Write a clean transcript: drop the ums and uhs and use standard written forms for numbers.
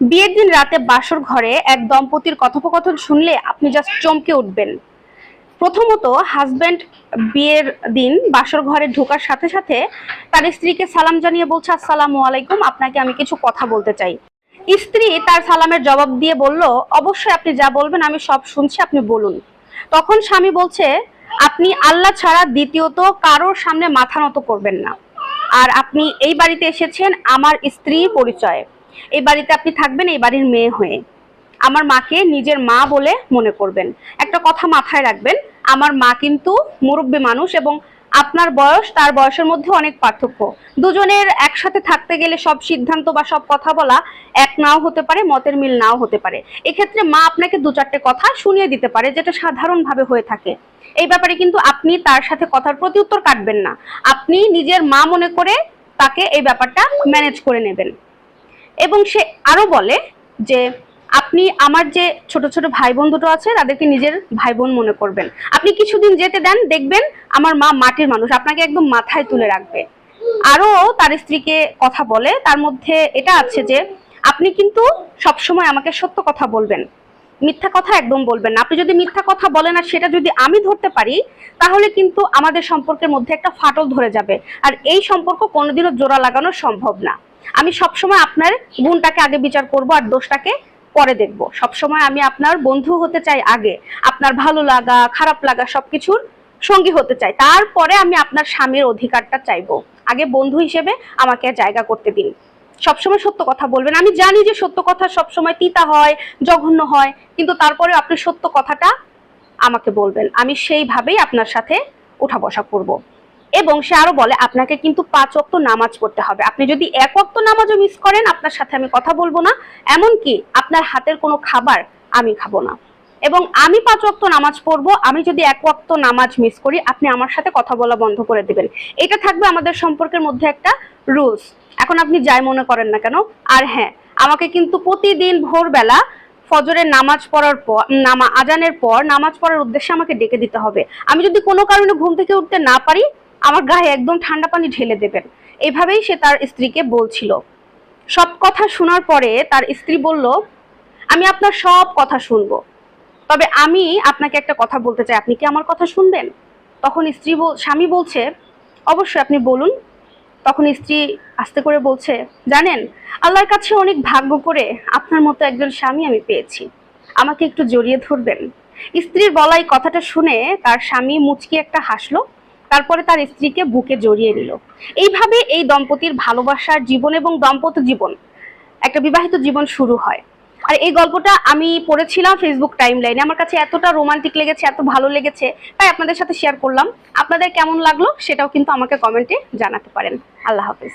বিয়ের দিন রাতে বাসর ঘরে এক দম্পতির কথোপকথন শুনলে আপনি জাস্ট চমকে উঠবেন। প্রথমত, হাজবেন্ড বিয়ের দিন বাসর ঘরে ঢোকার সাথে সাথে তার স্ত্রীকে সালাম জানিয়ে বলছে, আসসালামু আলাইকুম, আপনাকে আমি কিছু কথা বলতে চাই। স্ত্রী তার সালামের জবাব দিয়ে বলল, অবশ্যই আপনি যা বলবেন আমি সব শুনছি, আপনি বলুন। তখন স্বামী বলছে, আপনি আল্লাহ ছাড়া দ্বিতীয়ত কারোর সামনে মাথা নত করবেন না। আর আপনি এই বাড়িতে এসেছেন আমার স্ত্রী পরিচয়ে। এই বাড়িতে আপনি থাকবেন এই বাড়ির মেয়ে হয়ে। আমার মাকে নিজের মা বলে মনে করবেন। একটা কথা মাথায় রাখবেন, আমার মা কিন্তু মুরব্বী মানুষ এবং আপনার বয়স তার বয়সের মধ্যে অনেক পার্থক্য। দুজনের একসাথে থাকতে গেলে সব সিদ্ধান্ত বা সব কথা বলা এক নাও হতে পারে, মতের মিল নাও হতে পারে। এক্ষেত্রে মা আপনাকে দু চারটে কথা শুনিয়ে দিতে পারে, যেটা সাধারণভাবে হয়ে থাকে। এই ব্যাপারে কিন্তু আপনি তার সাথে কথার প্রতি উত্তর কাটবেন না। আপনি নিজের মা মনে করে তাকে এই ব্যাপারটা ম্যানেজ করে নেবেন। এবং সে আরো বলে যে, আপনি আমার যে ছোট ছোট ভাই বোন দুটো আছে তাদেরকে নিজের ভাই বোন মনে করবেন। আপনি কিছুদিন যেতে দেন, দেখবেন আমার মা মাটির মানুষ, আপনাকে একদম মাথায় তুলে রাখবে। আরো তার স্ত্রীকে কথা বলে, তার মধ্যে এটা আছে যে, আপনি কিন্তু সবসময় আমাকে সত্য কথা বলবেন, মিথ্যা কথা একদম বলবেন না। আপনি যদি মিথ্যা কথা বলেন আর সেটা যদি আমি ধরতে পারি, তাহলে কিন্তু আমাদের সম্পর্কের মধ্যে একটা ফাটল ধরে যাবে। আর এই সম্পর্ক কোনোদিনও জোড়া লাগানো সম্ভব না। আমি সবসময় আপনার গুণটাকে আগে বিচার করব আর দোষটাকে পরে দেখব। সবসময় আমি আপনার বন্ধু হতে চাই আগে, আপনার ভালো লাগা খারাপ লাগা সবকিছুর সঙ্গী হতে চাই, তারপরে আমি আপনার স্বামীর অধিকারটা চাইবো। আগে বন্ধু হিসেবে আমাকে জায়গা করতে দিন। সবসময় সত্য কথা বলবেন। আমি জানি যে সত্য কথা সবসময় তিতা হয়, জঘন্য হয়, কিন্তু তারপরে আপনি সত্য কথাটা আমাকে বলবেন। আমি সেইভাবেই আপনার সাথে উঠা বসা করব। এবং সে আরো বলে, আপনাকে কিন্তু 5 ওয়াক্ত নামাজ পড়তে হবে। আপনি যদি 1 ওয়াক্ত নামাজও মিস করেন, আপনার সাথে আমি কথা বলবো না। এমনকি আপনার হাতের কোনো খাবার আমি খাবো না। এবং আমি 5 ওয়াক্ত নামাজ পড়বো, আমি যদি 1 ওয়াক্ত নামাজ মিস করি, আপনি আমার সাথে কথা বলা বন্ধ করে দিবেন। এটা থাকবে আমাদের সম্পর্কের মধ্যে একটা রুলস। এখন আপনি যাই মনে করেন না কেন। আর হ্যাঁ, আমাকে কিন্তু প্রতিদিন ভোরবেলা ফজরের নামাজ পড়ার পর, আজানের পর নামাজ পড়ার উদ্দেশ্যে আমাকে ডেকে দিতে হবে। আমি যদি কোনো কারণে ঘুম থেকে উঠতে না পারি, আমার গায়ে একদম ঠান্ডা পানি ঢেলে দেবেন। এইভাবেই সে তার স্ত্রীকে বলছিল। সব কথা শোনার পরে তার স্ত্রী বলল, আমি আপনার সব কথা শুনবো, তবে আমি আপনাকে একটা কথা বলতে চাই, আপনি কি আমার কথা শুনবেন? তখন স্বামী বলছে, অবশ্যই আপনি বলুন। তখন স্ত্রী আস্তে করে বলছে, জানেন, আল্লাহর কাছে অনেক ভাগ্য করে আপনার মতো একজন স্বামী আমি পেয়েছি, আমাকে একটু জড়িয়ে ধরবেন। স্ত্রীর বলা এই কথাটা শুনে তার স্বামী মুচকি একটা হাসলো, তারপরে তার স্ত্রীকে বুকে জড়িয়ে নিল। এইভাবে এই দম্পতির ভালোবাসার জীবন এবং দাম্পত্য জীবন, একটা বিবাহিত জীবন শুরু হয়। আর এই গল্পটা আমি পড়েছিলাম ফেসবুক টাইম লাইনে, আমার কাছে এতটা রোমান্টিক লেগেছে, এত ভালো লেগেছে, তাই আপনাদের সাথে শেয়ার করলাম। আপনাদের কেমন লাগলো সেটাও কিন্তু আমাকে কমেন্টে জানাতে পারেন। আল্লাহ হাফেজ।